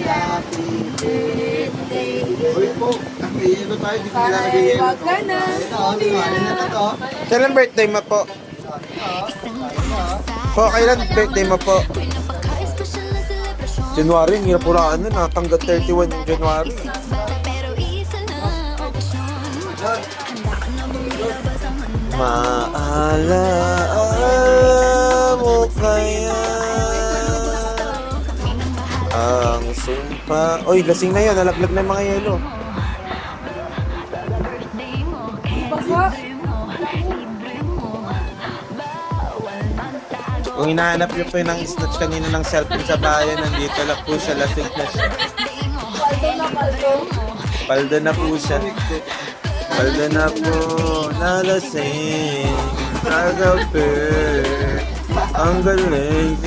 happy birthday. Uy po, nakihilo tayo. Di ko nilalagay yelo. Wag ka na. Kailan birthday mo po? Po, kailan birthday mo po? January, ang hirap pula ano, natanggat 31 yung January. Maalala mo kaya ang sumpa. Oy, lasing na yun, nalaglag na yung mga yelo. Kung hinahanap niyo po yung snatch kanina ng cellphone sa bayan, nandito lang po siya, lasing na siya. Paldo na po siya. Paldo na po, nalasing, nagabi, ang galing,